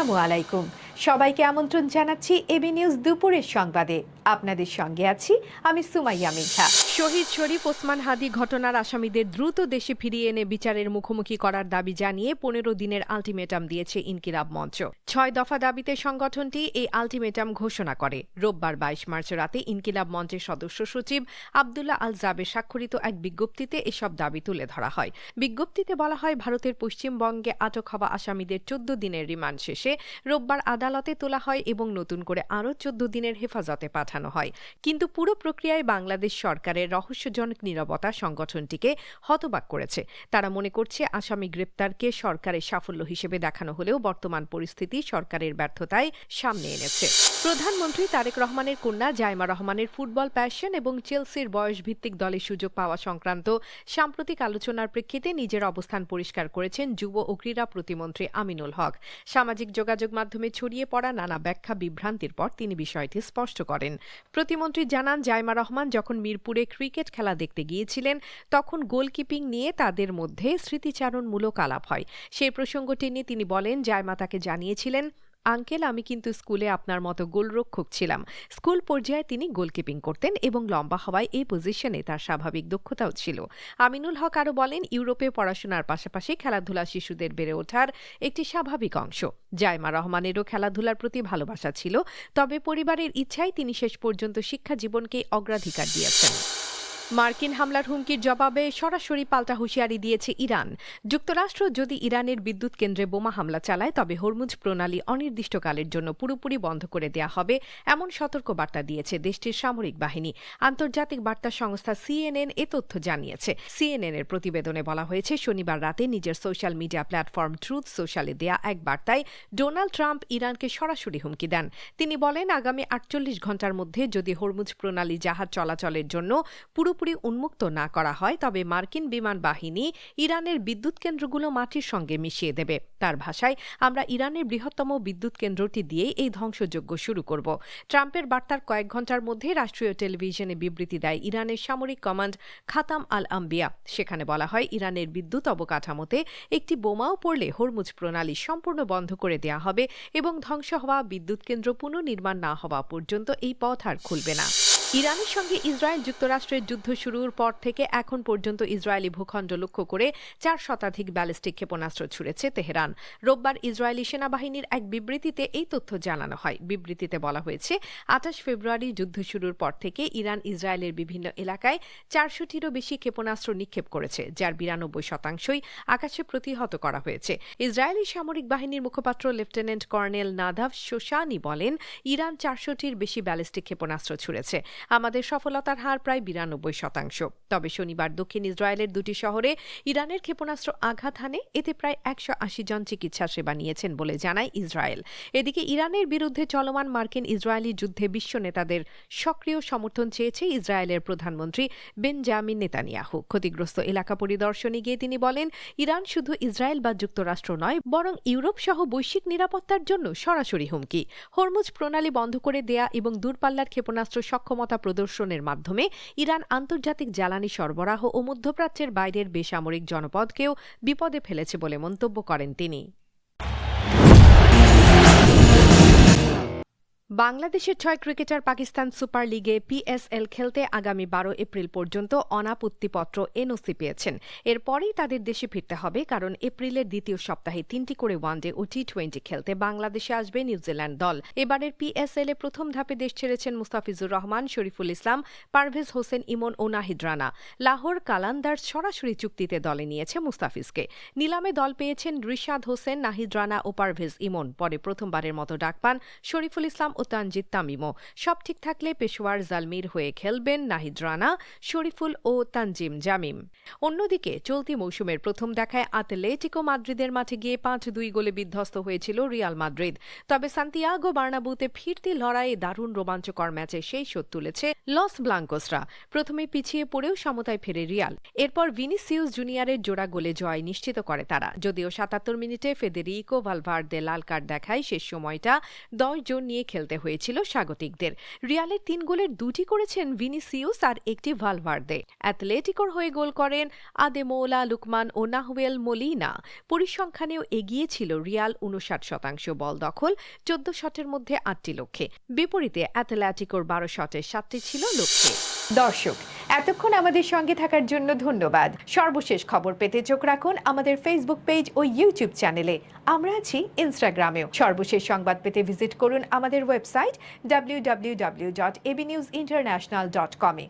আসসালামু আলাইকুম। সবাইকে আমন্ত্রণ জানাচ্ছি এবি নিউজ দুপুরের সংবাদে। আপনাদের সঙ্গে আছি আমি সুমাইয়া মিঠা। শহীদ শরীফ ওসমান হাদি ঘটনার আসামিদের দ্রুত দেশে ফিরিয়ে এনে বিচারের মুখোমুখি করার দাবি জানিয়ে ১৫ দিনের আলটিমেটাম দিয়েছে ইনকিলাব মঞ্চ। ৬ দফা দাবিতে সংগঠনটি এই আলটিমেটাম ঘোষণা করে। রোববার ২২ মার্চ রাতে ইনকিলাব মঞ্চের সদস্য সচিব আবদুল্লাহ আল জাবের স্বাক্ষরিত এক বিজ্ঞপ্তিতে এসব দাবি তুলে ধরা হয়। বিজ্ঞপ্তিতে বলা হয়, ভারতের পশ্চিমবঙ্গে আটক হওয়া আসামিদের ১৪ দিনের রিমান্ড শেষে রোববার আদালতে তোলা হয় এবং নতুন করে আরও ১৪ দিনের হেফাজতে পাঠানো হয়। কিন্তু পুরো প্রক্রিয়ায় বাংলাদেশ সরকারের রহস্যজনক নীরবতা সংগঠনটিকে হতবাক করেছে। তারা মনে করছে, আসামি গ্রেপ্তারকে সরকারের সাফল্য হিসেবে দেখানো হলেও বর্তমান পরিস্থিতি সরকারের ব্যর্থতায় সামনে এনেছে। প্রধানমন্ত্রী তারেক রহমানের কন্যা জাইমা রহমানের ফুটবল প্যাশন এবং চেলসির বয়সভিত্তিক দলে সুযোগ পাওয়া সংক্রান্ত সাম্প্রতিক আলোচনার প্রেক্ষিতে নিজের অবস্থান পরিষ্কার করেছেন যুব ও ক্রীড়া প্রতিমন্ত্রী আমিনুল হক। সামাজিক যোগাযোগ মাধ্যমে ছড়িয়ে পড়া নানা ব্যাখ্যা বিভ্রান্তির পর তিনি বিষয়টি স্পষ্ট করেন। প্রতিমন্ত্রী জানান, জাইমা রহমান যখন মিরপুরে ক্রিকেট খেলা দেখতে গিয়েছিলেন তখন গোলকিপিং নিয়ে তাদের মধ্যে স্মৃতিচারণমূলক আলাপ হয়। সেই প্রসঙ্গ টেনে তিনি বলেন, জাইমা তাকে জানিয়েছিলেন, আঙ্কেল, আমি কিন্তু স্কুলে আপনার মতো গোলরক্ষক ছিলাম। স্কুল পর্যায়ে তিনি গোলকিপিং করতেন এবং লম্বা হওয়ায় এই পজিশনে তার স্বাভাবিক দক্ষতাও ছিল। আমিনুল হক আরও বলেন, ইউরোপে পড়াশোনার পাশাপাশি খেলাধুলা শিশুদের বেড়ে ওঠার একটি স্বাভাবিক অংশ। জাইমা রহমানেরও খেলাধুলার প্রতি ভালোবাসা ছিল, তবে পরিবারের ইচ্ছায় তিনি শেষ পর্যন্ত শিক্ষা জীবনকে অগ্রাধিকার দিয়েছেন। মার্কিন হামলার হুমকির জবাবে সরাসরি পাল্টা হুঁশিয়ারি দিয়েছে ইরান। যুক্তরাষ্ট্র যদি ইরানের বিদ্যুৎ কেন্দ্রে বোমা হামলা চালায় তবে হরমুজ প্রণালী অনির্দিষ্টকালের জন্য পুরোপুরি বন্ধ করে দেয়া হবে, এমন সতর্কবার্তা দিয়েছে দেশটির সামরিক বাহিনী। আন্তর্জাতিক বার্তা সংস্থা সিএনএন এ তথ্য জানিয়েছে। সিএনএন এর প্রতিবেদনে বলা হয়েছে, শনিবার রাতে নিজের সোশ্যাল মিডিয়া প্ল্যাটফর্ম ট্রুথ সোশ্যালে দেয়া এক বার্তায় ডোনাল্ড ট্রাম্প ইরানকে সরাসরি হুমকি দেন। তিনি বলেন, আগামী ৪৮ ঘণ্টার মধ্যে যদি হরমুজ প্রণালী জাহাজ চলাচলের জন্য পুরোপুরি উন্মুক্ত না করা হয় তবে মার্কিন বিমান বাহিনী ইরানের বিদ্যুৎ কেন্দ্রগুলো মাটির সঙ্গে মিশিয়ে দেবে। তার ভাষায়, আমরা ইরানের বৃহত্তম বিদ্যুৎ কেন্দ্রটি দিয়েই এই ধ্বংসযজ্ঞ শুরু করব। ট্রাম্পের বার্তার কয়েক ঘণ্টার মধ্যে রাষ্ট্রীয় টেলিভিশনে বিবৃতি দেয় ইরানের সামরিক কমান্ড খাতাম আল আম্বিয়া। সেখানে বলা হয়, ইরানের বিদ্যুৎ অবকাঠামোতে একটি বোমাও পড়লে হরমুজ প্রণালী সম্পূর্ণ বন্ধ করে দেয়া হবে এবং ধ্বংস হওয়া বিদ্যুৎ কেন্দ্র পুনর্নির্মাণ না হওয়া পর্যন্ত এই পথ আর খুলবে না। ইরানের সঙ্গে ইসরায়েল যুক্তরাষ্ট্রের যুদ্ধ শুরুর পর থেকে এখন পর্যন্ত ইসরায়েলি ভূখণ্ড লক্ষ্য করে ৪ শতাধিক ব্যালিস্টিক ক্ষেপণাস্ত্র ছুড়েছে তেহরান। রোববার ইসরায়েলি সেনাবাহিনীর এক বিবৃতিতে এই তথ্য জানানো হয়। বিবৃতিতে বলা হয়েছে, ২৮ ফেব্রুয়ারি যুদ্ধ শুরুর পর থেকে ইরান ইসরায়েলের বিভিন্ন এলাকায় ৪০০টিরও বেশি ক্ষেপণাস্ত্র নিক্ষেপ করেছে, যার ৯২%ই আকাশে প্রতিহত করা হয়েছে। ইসরায়েলি সামরিক বাহিনীর মুখপাত্র লেফটেন্যান্ট কর্নেল নাদাভ শোশানি বলেন, ইরান ৪০০টির বেশি ব্যালিস্টিক ক্ষেপণাস্ত্র ছুড়েছে। আমাদের সফলতার হার প্রায় ৯২%। তবে শনিবার দক্ষিণ ইসরায়েলের দুটি শহরে ইরানের ক্ষেপণাস্ত্র আঘাত হানে, এতে প্রায় ১৮০ জন চিকিৎসা সেবা নিয়েছেন বলে জানায় ইসরায়েল। এদিকে ইরানের বিরুদ্ধে চলমান মার্কিন ইসরায়েলি যুদ্ধে বিশ্ব নেতাদের সক্রিয় সমর্থন চেয়েছে ইসরায়েলের প্রধানমন্ত্রী বেনজামিন নেতানিয়াহু। ক্ষতিগ্রস্ত এলাকা পরিদর্শনে গিয়ে তিনি বলেন, ইরান শুধু ইসরায়েল বা যুক্তরাষ্ট্র নয়, বরং ইউরোপ সহ বৈশ্বিক নিরাপত্তার জন্য সরাসরি হুমকি। হরমুজ প্রণালী বন্ধ করে দেয়া এবং দূরপাল্লার ক্ষেপণাস্ত্র সক্ষমতা প্রদর্শনের মাধ্যমে ইরান আন্তর্জাতিক জ্বালানি সরবরাহ ও মধ্যপ্রাচ্যের বাইরের বেসামরিক জনপদকেও বিপদে ফেলেছে বলে মন্তব্য করেন তিনি। বাংলাদেশের ৬ ক্রিকেটার পাকিস্তান সুপার লিগে পিএসএল খেলতে আগামী ১২ এপ্রিল পর্যন্ত অনাপত্তিপত্র এনওসি পেয়েছেন। এরপরেই তাদের দেশে ফিরতে হবে, কারণ এপ্রিলের দ্বিতীয় সপ্তাহে ৩টি করে ওয়ানডে ও টি-20 খেলতে বাংলাদেশে আসবে নিউজিল্যান্ড দল। এবারের পিএসএল এ প্রথম ধাপে দেশ ছেড়েছেন মুস্তাফিজুর রহমান, শরীফুল ইসলাম, পারভেজ হোসেন ইমন ও নাহিদ রানা। লাহোর কালান্দার্স সরাসরি চুক্তিতে দলে নিয়েছে মুস্তাফিজকে। নিলামে দল পেয়েছেন রিশাদ হোসেন, নাহিদ রানা ও পারভেজ ইমন। পরে প্রথমবারের মতো ডাক পান শরীফুল ইসলাম ও তানজিদ তামিমও। সব ঠিক থাকলে পেশোয়ার জালমির হয়ে খেলবেন নাহিদ রানা, শরীফুল ও তানজিম জামিম। অন্যদিকে চলতি মৌসুমের প্রথম দেখায় আতলেটিকো মাদ্রিদের মাঠে গিয়ে ৫-২ গোলে বিধ্বস্ত হয়েছিল রিয়াল মাদ্রিদ। তবে সান্তিয়াগো বার্নাব্যুতে ফিরতি লড়াইয়ে দারুণ রোমাঞ্চকর ম্যাচে সেই শোধ তুলেছে লস ব্লাঙ্কোসরা। প্রথমে পিছিয়ে পড়েও সমতায় ফেরে রিয়াল। এরপর ভিনিসিয়াস জুনিয়রের জোড়া গোলে জয় নিশ্চিত করে তারা। যদিও ৭৭ মিনিটে ফেদেরিকো ভালভার্দে লাল কার্ড দেখায় শেষ সময়টা ১০ জন নিয়ে খেলতে খেলতে হয়েছিল স্বাগতিকদের। রিয়ালের 3 গোলের 2টি করেছেন ভিনিসিয়াস আর একটি ভালভার্দে। অ্যাথলেটিকোর হয়ে গোল করেন আদেমোলা লুকমান ও নাহুয়েল মোলিনা। পরিসংখ্যানেও এগিয়ে ছিল রিয়াল 59% বল দখল, 14 শটের মধ্যে 8টি লক্ষ্যে। বিপরীতে অ্যাথলেটিকোর 12 শটের 7টি ছিল লক্ষ্যে। দর্শক, এতক্ষণ আমাদের সঙ্গে থাকার জন্য ধন্যবাদ। সর্বশেষ খবর পেতে চোখ রাখুন আমাদের ফেসবুক পেজ ও ইউটিউব চ্যানেলে। আমরা আছি ইনস্টাগ্রামেও। সর্বশেষ সংবাদ পেতে ভিজিট করুন আমাদের ওয়েবসাইট www.abnewsinternational.com-এ।